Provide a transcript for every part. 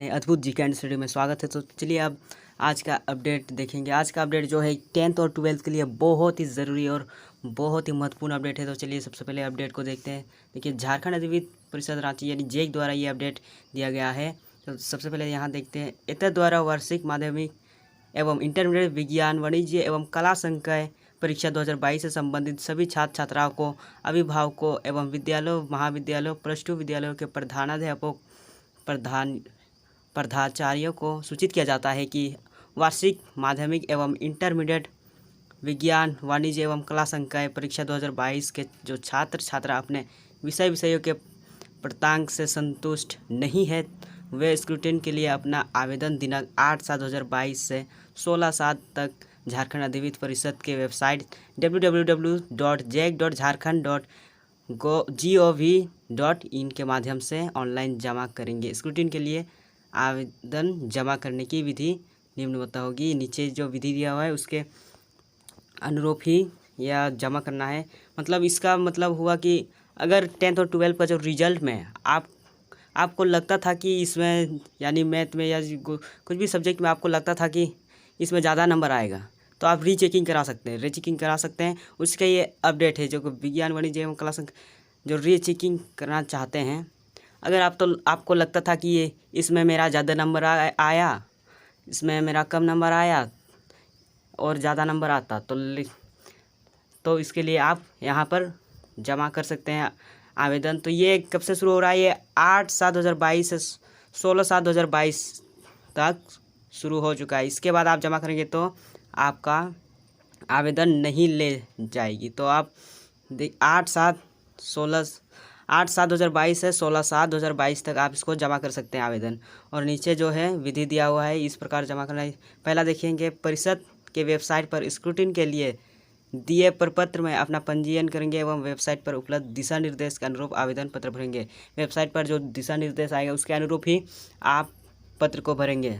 अद्भुत जी canned study में स्वागत है। तो चलिए अब आज का अपडेट देखेंगे। आज का अपडेट जो है 10th और 12th के लिए बहुत ही ज़रूरी और बहुत ही महत्वपूर्ण अपडेट है। तो चलिए सबसे पहले अपडेट को देखते हैं। देखिए झारखंड अधिविद्य परिषद रांची यानी जेक द्वारा ये अपडेट दिया गया है। तो सबसे पहले यहाँ देखते हैं। एतद द्वारा वार्षिक माध्यमिक एवं इंटरमीडिएट विज्ञान वाणिज्य एवं कला संकाय परीक्षा 2022 से संबंधित सभी छात्र छात्राओं को, अभिभावकों एवं विद्यालयों, महाविद्यालयों, +2 विद्यालयों के प्रधानाध्यापक प्राचार्यों को सूचित किया जाता है कि वार्षिक माध्यमिक एवं इंटरमीडिएट विज्ञान वाणिज्य एवं कला संकाय परीक्षा 2022 के जो छात्र छात्रा अपने विषयों के प्राप्तांक से संतुष्ट नहीं है, वे स्क्रूटिनी के लिए अपना आवेदन दिनांक 8/7/2022 से 16/7 तक झारखंड अधिविद्य परिषद के वेबसाइट www.jec.jharkhand.gov.in के माध्यम से ऑनलाइन जमा करेंगे। स्क्रूटिनी के लिए आवेदन जमा करने की विधि निम्नवत होगी। नीचे जो विधि दिया हुआ है उसके अनुरूप ही यह जमा करना है। मतलब इसका मतलब हुआ कि अगर 10th और 12th का जो रिजल्ट में आपको लगता था कि इसमें यानी मैथ में या कुछ भी सब्जेक्ट में आपको लगता था कि इसमें ज़्यादा नंबर आएगा, तो आप रीचेकिंग करा सकते हैं। उसका ये अपडेट है जो विज्ञान वाणिज्य एवं कला जो रीचेकिंग करना चाहते हैं। अगर आपको लगता था कि ये इसमें मेरा ज़्यादा नंबर आया, इसमें मेरा कम नंबर आया और ज़्यादा नंबर आता तो इसके लिए आप यहाँ पर जमा कर सकते हैं आवेदन। तो ये कब से शुरू हो रहा है? ये 8/7/2022 से 16/7/2022 तक शुरू हो चुका है। इसके बाद आप जमा करेंगे तो आपका आवेदन नहीं ले जाएगी। तो आप 8/7/2022 से 16/7/2022 तक आप इसको जमा कर सकते हैं आवेदन। और नीचे जो है विधि दिया हुआ है, इस प्रकार जमा करना है। पहला देखेंगे, परिषद के वेबसाइट पर स्क्रूटिनी के लिए दिए प्रपत्र में अपना पंजीयन करेंगे एवं वेबसाइट पर उपलब्ध दिशा निर्देश के अनुरूप आवेदन पत्र भरेंगे। वेबसाइट पर जो दिशा निर्देश आएगा उसके अनुरूप ही आप पत्र को भरेंगे,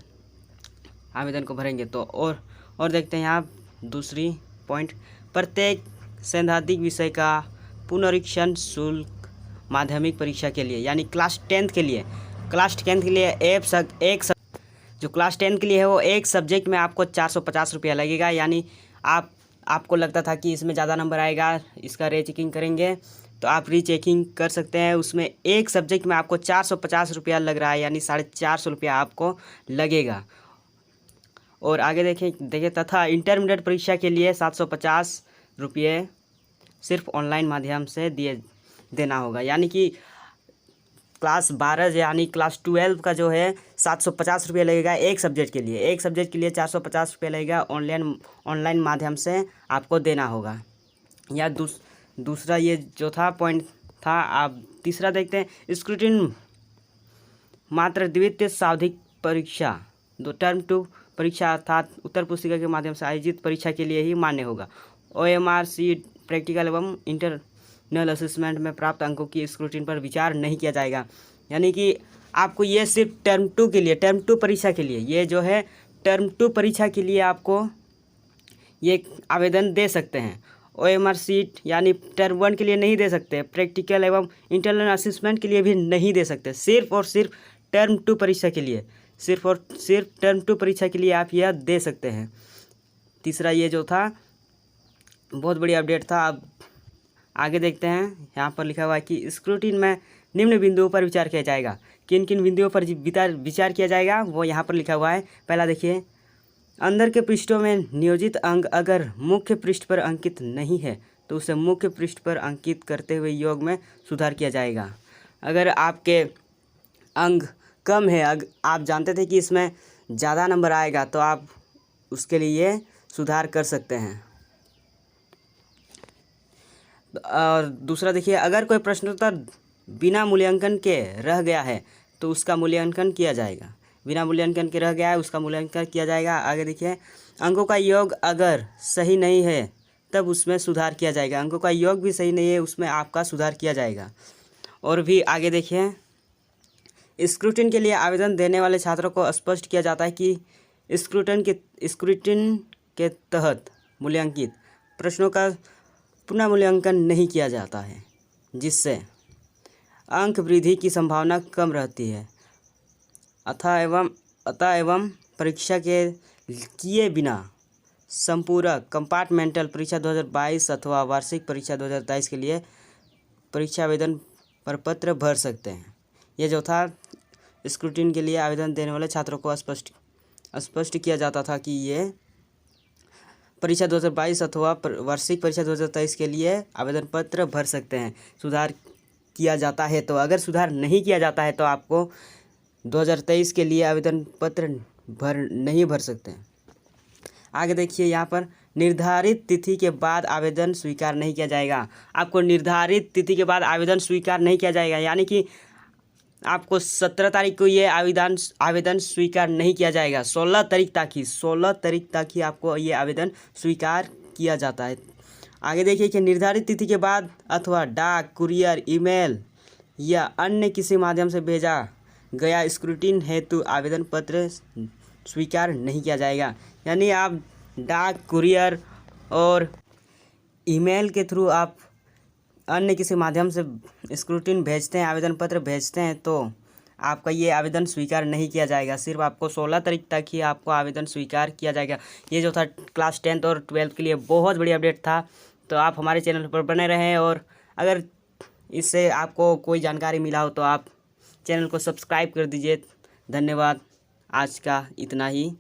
आवेदन को भरेंगे। तो और देखते हैं यहाँ दूसरी पॉइंट, प्रत्येक सैद्धांतिक विषय का पुनरीक्षण शुल्क माध्यमिक परीक्षा के लिए यानी क्लास 10th के लिए जो क्लास 10th के लिए है वो एक सब्जेक्ट में आपको 450 रुपया लगेगा। यानी आपको लगता था कि इसमें ज़्यादा नंबर आएगा, इसका रीचेकिंग करेंगे तो आप रीचेकिंग कर सकते हैं। उसमें एक सब्जेक्ट में आपको 450 रुपया लग रहा है, यानी 450 रुपया आपको लगेगा। और आगे देखें तथा इंटरमीडिएट परीक्षा के लिए 750 रुपये सिर्फ ऑनलाइन माध्यम से देना होगा। यानी कि क्लास 12 यानी क्लास 12 का जो है 750 रुपये लगेगा एक सब्जेक्ट के लिए। 450 रुपये लगेगा, ऑनलाइन माध्यम से आपको देना होगा। या दूसरा ये जो था पॉइंट था। आप तीसरा देखते हैं, स्क्रूटिनी मात्र द्वितीय सावधिक परीक्षा टर्म 2 परीक्षा अर्थात उत्तर पुस्तिका के माध्यम से आयोजित परीक्षा के लिए ही मान्य होगा। OMR शीट प्रैक्टिकल एवं इंटरनल असेसमेंट में प्राप्त अंकों की स्क्रूटिनी पर विचार नहीं किया जाएगा। यानी कि आपको ये सिर्फ टर्म 2 के लिए, टर्म 2 परीक्षा के लिए, ये जो है टर्म 2 परीक्षा के लिए आपको ये आवेदन दे सकते हैं। OMR शीट यानी टर्म 1 के लिए नहीं दे सकते, प्रैक्टिकल एवं इंटरनल असेसमेंट के लिए भी नहीं दे सकते। सिर्फ और सिर्फ टर्म 2 परीक्षा के लिए, सिर्फ और सिर्फ टर्म 2 परीक्षा के लिए आप यह दे सकते हैं। तीसरा ये जो था बहुत बड़ी अपडेट था। अब आगे देखते हैं। यहाँ पर लिखा हुआ है कि स्क्रूटिनी में निम्न बिंदुओं पर विचार किया जाएगा। किन किन बिंदुओं पर विचार किया जाएगा वो यहाँ पर लिखा हुआ है। पहला देखिए, अंदर के पृष्ठों में नियोजित अंक अगर मुख्य पृष्ठ पर अंकित नहीं है तो उसे मुख्य पृष्ठ पर अंकित करते हुए योग में सुधार किया जाएगा। अगर आपके अंक कम है, आप जानते थे कि इसमें ज़्यादा नंबर आएगा, तो आप उसके लिए सुधार कर सकते हैं। और दूसरा देखिए, अगर कोई प्रश्नोत्तर बिना मूल्यांकन के रह गया है तो उसका मूल्यांकन किया जाएगा। बिना मूल्यांकन के रह गया है उसका मूल्यांकन किया जाएगा। आगे देखिए, अंकों का योग अगर सही नहीं है तब उसमें सुधार किया जाएगा। अंकों का योग भी सही नहीं है, उसमें आपका सुधार किया जाएगा। और भी आगे देखिए, स्क्रूटिनी के लिए आवेदन देने वाले छात्रों को स्पष्ट किया जाता है कि स्क्रूटिनी के तहत मूल्यांकित प्रश्नों का पुनः मूल्यांकन नहीं किया जाता है, जिससे अंक वृद्धि की संभावना कम रहती है। अतः एवं परीक्षा के किए बिना संपूरक कंपार्टमेंटल परीक्षा 2022 अथवा वार्षिक परीक्षा 2023 के लिए परीक्षा आवेदन प्रपत्र भर सकते हैं। ये जो था स्क्रूटिनी के लिए आवेदन देने वाले छात्रों को स्पष्ट किया जाता था कि ये परीक्षा 2022 अथवा वार्षिक परीक्षा 2023 के लिए आवेदन पत्र भर सकते हैं। सुधार किया जाता है तो, अगर सुधार नहीं किया जाता है तो आपको 2023 के लिए आवेदन पत्र नहीं भर सकते हैं। आगे देखिए, यहाँ पर निर्धारित तिथि के बाद आवेदन स्वीकार नहीं किया जाएगा। आपको निर्धारित तिथि के बाद आवेदन स्वीकार नहीं किया जाएगा, यानी कि आपको 17 तारीख को ये आवेदन स्वीकार नहीं किया जाएगा। 16 तारीख तक ही आपको ये आवेदन स्वीकार किया जाता है। आगे देखिए कि निर्धारित तिथि के बाद अथवा डाक, कुरियर, ईमेल या अन्य किसी माध्यम से भेजा गया स्क्रूटिनी हेतु आवेदन पत्र स्वीकार नहीं किया जाएगा। यानी आप डाक, कुरियर और ईमेल के थ्रू आप अन्य किसी माध्यम से स्क्रूटिनी भेजते हैं, आवेदन पत्र भेजते हैं, तो आपका ये आवेदन स्वीकार नहीं किया जाएगा। सिर्फ आपको 16 तारीख तक ही आपको आवेदन स्वीकार किया जाएगा। ये जो था क्लास 10th और 12th के लिए बहुत बड़ी अपडेट था। तो आप हमारे चैनल पर बने रहें, और अगर इससे आपको कोई जानकारी मिला हो तो आप चैनल को सब्सक्राइब कर दीजिए। धन्यवाद। आज का इतना ही।